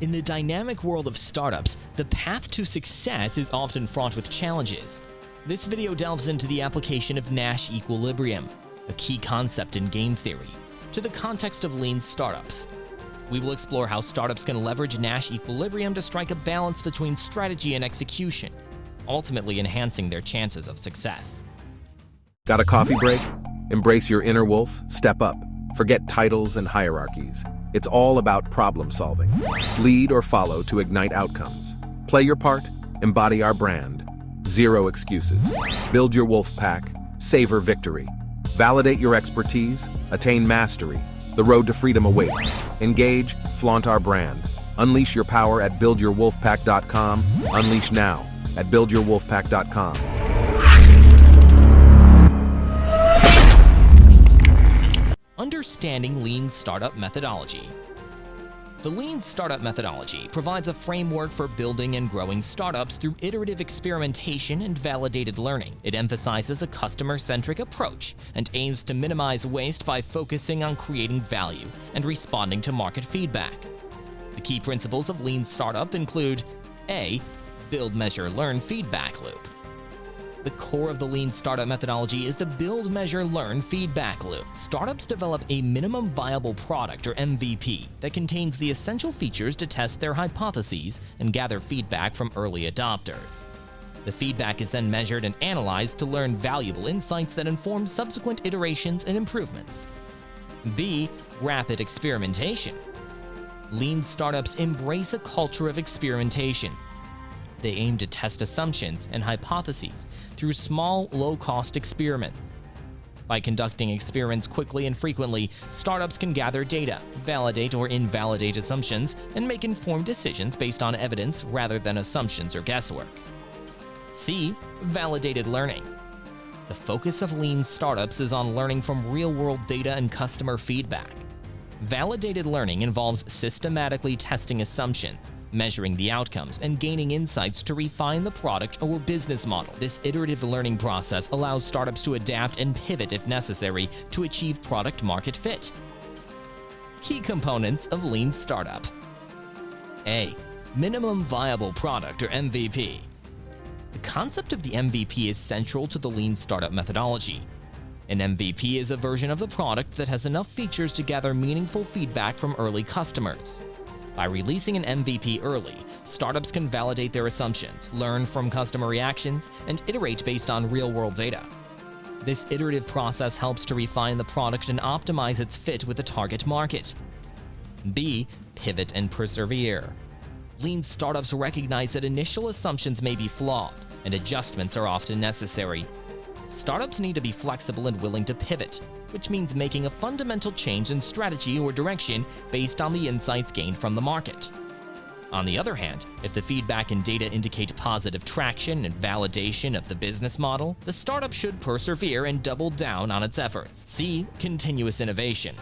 In the dynamic world of startups, the path to success is often fraught with challenges. This video delves into the application of Nash Equilibrium, a key concept in game theory, to the context of lean startups. We will explore how startups can leverage Nash Equilibrium to strike a balance between strategy and execution, ultimately enhancing their chances of success. Got a coffee break? Embrace your inner wolf, step up. Forget titles and hierarchies. It's all about problem solving. Lead or follow to ignite outcomes. Play your part, embody our brand. Zero excuses. Build your wolf pack, savor victory. Validate your expertise, attain mastery. The road to freedom awaits. Engage, flaunt our brand. Unleash your power at buildyourwolfpack.com. Unleash now at buildyourwolfpack.com. Understanding lean startup methodology. The lean startup methodology provides a framework for building and growing startups through iterative experimentation and validated learning. It emphasizes a customer-centric approach and aims to minimize waste by focusing on creating value and responding to market feedback. The key principles of lean startup include A. Build, measure, learn feedback loop. The core of the lean startup methodology is the build, measure, learn feedback loop. Startups develop a minimum viable product, or MVP, that contains the essential features to test their hypotheses and gather feedback from early adopters. The feedback is then measured and analyzed to learn valuable insights that inform subsequent iterations and improvements. B. Rapid experimentation. Lean startups embrace a culture of experimentation. They aim to test assumptions and hypotheses through small, low-cost experiments. By conducting experiments quickly and frequently, startups can gather data, validate or invalidate assumptions, and make informed decisions based on evidence rather than assumptions or guesswork. C. Validated learning. The focus of lean startups is on learning from real-world data and customer feedback. Validated learning involves systematically testing assumptions, measuring the outcomes, and gaining insights to refine the product or business model. This iterative learning process allows startups to adapt and pivot if necessary to achieve product-market fit. Key components of lean startup. A. Minimum viable product, or MVP. The concept of the MVP is central to the lean startup methodology. An MVP is a version of the product that has enough features to gather meaningful feedback from early customers. By releasing an MVP early, startups can validate their assumptions, learn from customer reactions, and iterate based on real-world data. This iterative process helps to refine the product and optimize its fit with the target market. B. Pivot and persevere. Lean startups recognize that initial assumptions may be flawed, and adjustments are often necessary. Startups need to be flexible and willing to pivot, which means making a fundamental change in strategy or direction based on the insights gained from the market. On the other hand, if the feedback and data indicate positive traction and validation of the business model, the startup should persevere and double down on its efforts. C. Continuous innovation.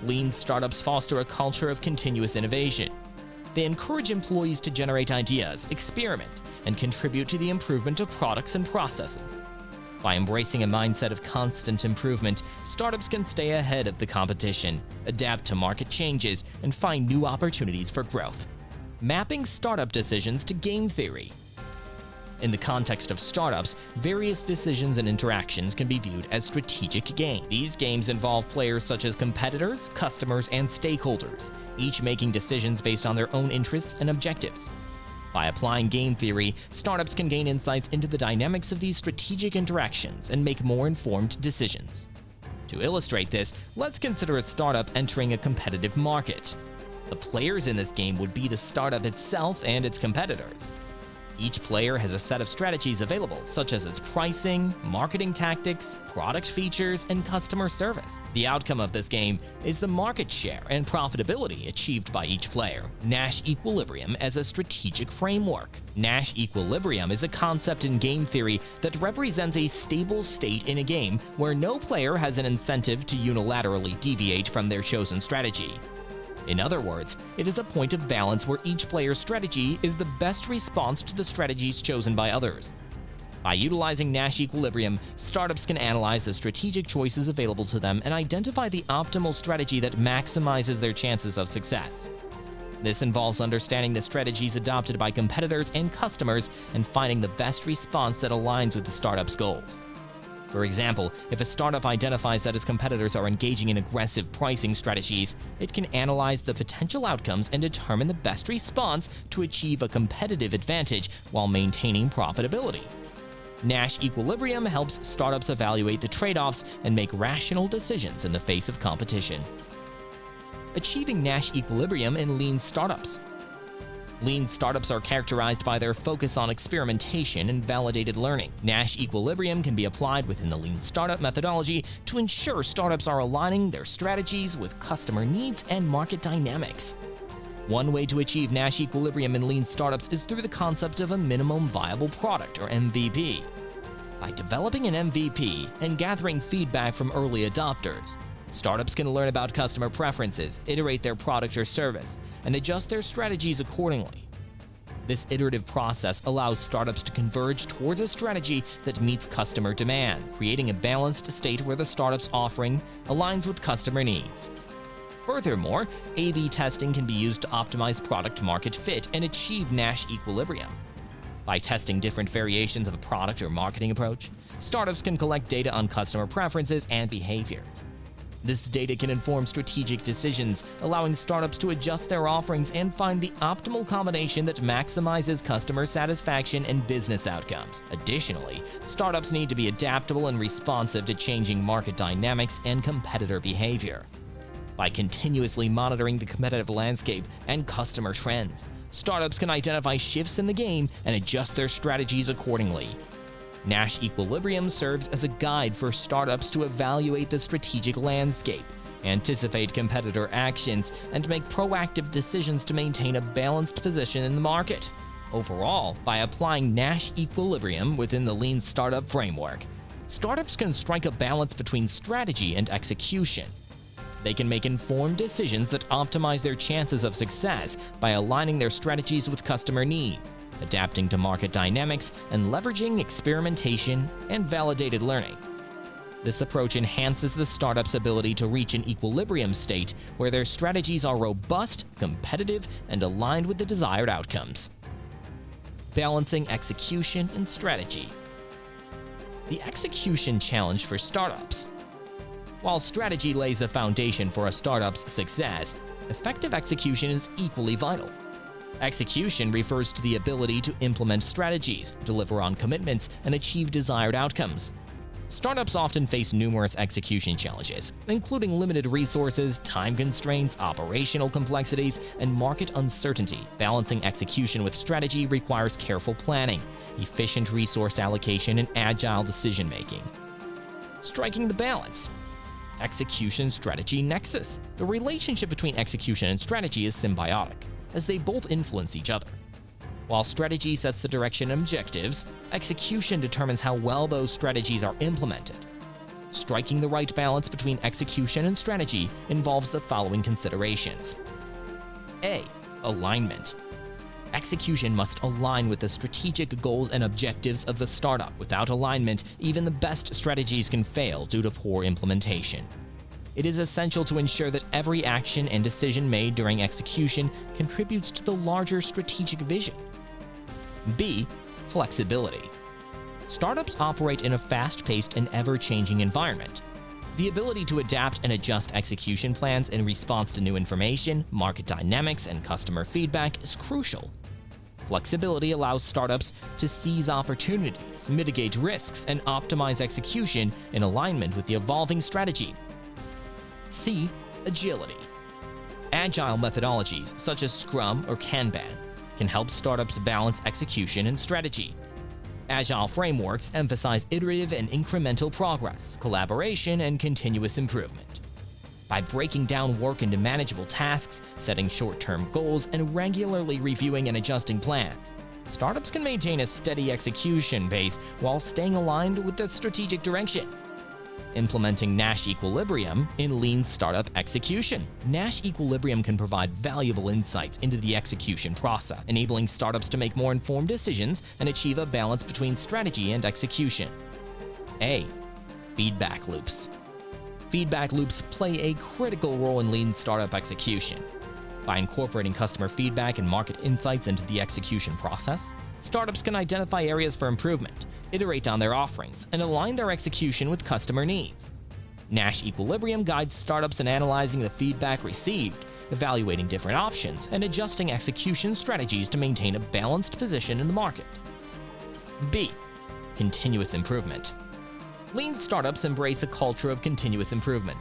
Lean startups foster a culture of continuous innovation. They encourage employees to generate ideas, experiment, and contribute to the improvement of products and processes. By embracing a mindset of constant improvement, startups can stay ahead of the competition, adapt to market changes, and find new opportunities for growth. Mapping startup decisions to game theory. In the context of startups, various decisions and interactions can be viewed as strategic games. These games involve players such as competitors, customers, and stakeholders, each making decisions based on their own interests and objectives. By applying game theory, startups can gain insights into the dynamics of these strategic interactions and make more informed decisions. To illustrate this, let's consider a startup entering a competitive market. The players in this game would be the startup itself and its competitors. Each player has a set of strategies available, such as its pricing, marketing tactics, product features, and customer service. The outcome of this game is the market share and profitability achieved by each player. Nash Equilibrium as a strategic framework. Nash Equilibrium is a concept in game theory that represents a stable state in a game where no player has an incentive to unilaterally deviate from their chosen strategy. In other words, it is a point of balance where each player's strategy is the best response to the strategies chosen by others. By utilizing Nash Equilibrium, startups can analyze the strategic choices available to them and identify the optimal strategy that maximizes their chances of success. This involves understanding the strategies adopted by competitors and customers and finding the best response that aligns with the startup's goals. For example, if a startup identifies that its competitors are engaging in aggressive pricing strategies, it can analyze the potential outcomes and determine the best response to achieve a competitive advantage while maintaining profitability. Nash Equilibrium helps startups evaluate the trade-offs and make rational decisions in the face of competition. Achieving Nash Equilibrium in lean startups. Lean startups are characterized by their focus on experimentation and validated learning. Nash Equilibrium can be applied within the lean startup methodology to ensure startups are aligning their strategies with customer needs and market dynamics. One way to achieve Nash Equilibrium in lean startups is through the concept of a minimum viable product, or MVP. By developing an MVP and gathering feedback from early adopters, startups can learn about customer preferences, iterate their product or service, and adjust their strategies accordingly. This iterative process allows startups to converge towards a strategy that meets customer demand, creating a balanced state where the startup's offering aligns with customer needs. Furthermore, A/B testing can be used to optimize product-market fit and achieve Nash Equilibrium. By testing different variations of a product or marketing approach, startups can collect data on customer preferences and behavior. This data can inform strategic decisions, allowing startups to adjust their offerings and find the optimal combination that maximizes customer satisfaction and business outcomes. Additionally, startups need to be adaptable and responsive to changing market dynamics and competitor behavior. By continuously monitoring the competitive landscape and customer trends, startups can identify shifts in the game and adjust their strategies accordingly. Nash Equilibrium serves as a guide for startups to evaluate the strategic landscape, anticipate competitor actions, and make proactive decisions to maintain a balanced position in the market. Overall, by applying Nash Equilibrium within the lean startup framework, startups can strike a balance between strategy and execution. They can make informed decisions that optimize their chances of success by aligning their strategies with customer needs, adapting to market dynamics, and leveraging experimentation and validated learning. This approach enhances the startup's ability to reach an equilibrium state where their strategies are robust, competitive, and aligned with the desired outcomes. Balancing execution and strategy. The execution challenge for startups. While strategy lays the foundation for a startup's success, effective execution is equally vital. Execution refers to the ability to implement strategies, deliver on commitments, and achieve desired outcomes. Startups often face numerous execution challenges, including limited resources, time constraints, operational complexities, and market uncertainty. Balancing execution with strategy requires careful planning, efficient resource allocation, and agile decision-making. Striking the balance. Execution-strategy nexus. The relationship between execution and strategy is symbiotic, as they both influence each other. While strategy sets the direction and objectives, execution determines how well those strategies are implemented. Striking the right balance between execution and strategy involves the following considerations. A. Alignment. Execution must align with the strategic goals and objectives of the startup. Without alignment, even the best strategies can fail due to poor implementation. It is essential to ensure that every action and decision made during execution contributes to the larger strategic vision. B. Flexibility. Startups operate in a fast-paced and ever-changing environment. The ability to adapt and adjust execution plans in response to new information, market dynamics, and customer feedback is crucial. Flexibility allows startups to seize opportunities, mitigate risks, and optimize execution in alignment with the evolving strategy. C. Agility. Agile methodologies such as Scrum or Kanban can help startups balance execution and strategy. Agile frameworks emphasize iterative and incremental progress, collaboration, and continuous improvement. By breaking down work into manageable tasks, setting short-term goals, and regularly reviewing and adjusting plans, startups can maintain a steady execution pace while staying aligned with the strategic direction. Implementing Nash Equilibrium in lean startup execution. Nash Equilibrium can provide valuable insights into the execution process, enabling startups to make more informed decisions and achieve a balance between strategy and execution. A. Feedback loops. Feedback loops play a critical role in lean startup execution. By incorporating customer feedback and market insights into the execution process, startups can identify areas for improvement, iterate on their offerings, and align their execution with customer needs. Nash Equilibrium guides startups in analyzing the feedback received, evaluating different options, and adjusting execution strategies to maintain a balanced position in the market. B. Continuous improvement. Lean startups embrace a culture of continuous improvement.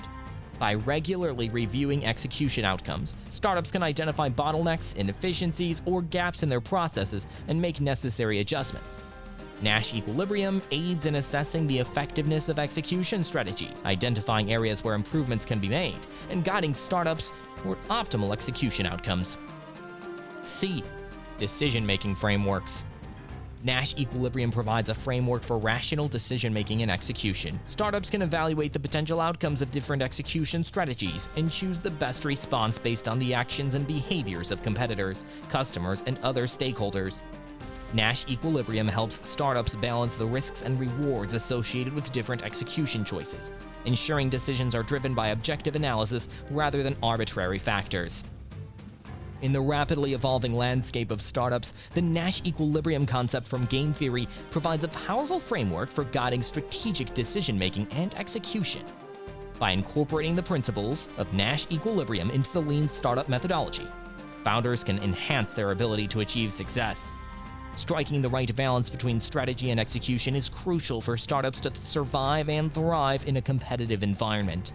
By regularly reviewing execution outcomes, startups can identify bottlenecks, inefficiencies, or gaps in their processes and make necessary adjustments. Nash Equilibrium aids in assessing the effectiveness of execution strategies, identifying areas where improvements can be made, and guiding startups toward optimal execution outcomes. C. Decision-making frameworks. Nash Equilibrium provides a framework for rational decision-making and execution. Startups can evaluate the potential outcomes of different execution strategies and choose the best response based on the actions and behaviors of competitors, customers, and other stakeholders. Nash Equilibrium helps startups balance the risks and rewards associated with different execution choices, ensuring decisions are driven by objective analysis rather than arbitrary factors. In the rapidly evolving landscape of startups, the Nash Equilibrium concept from game theory provides a powerful framework for guiding strategic decision-making and execution. By incorporating the principles of Nash Equilibrium into the lean startup methodology, founders can enhance their ability to achieve success. Striking the right balance between strategy and execution is crucial for startups to survive and thrive in a competitive environment.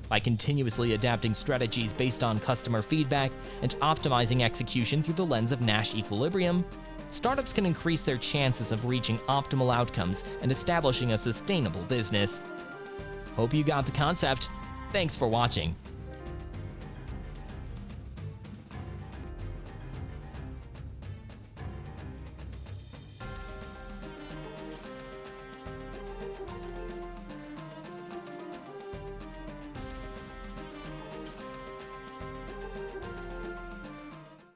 By continuously adapting strategies based on customer feedback and optimizing execution through the lens of Nash Equilibrium, startups can increase their chances of reaching optimal outcomes and establishing a sustainable business. Hope you got the concept. Thanks for watching.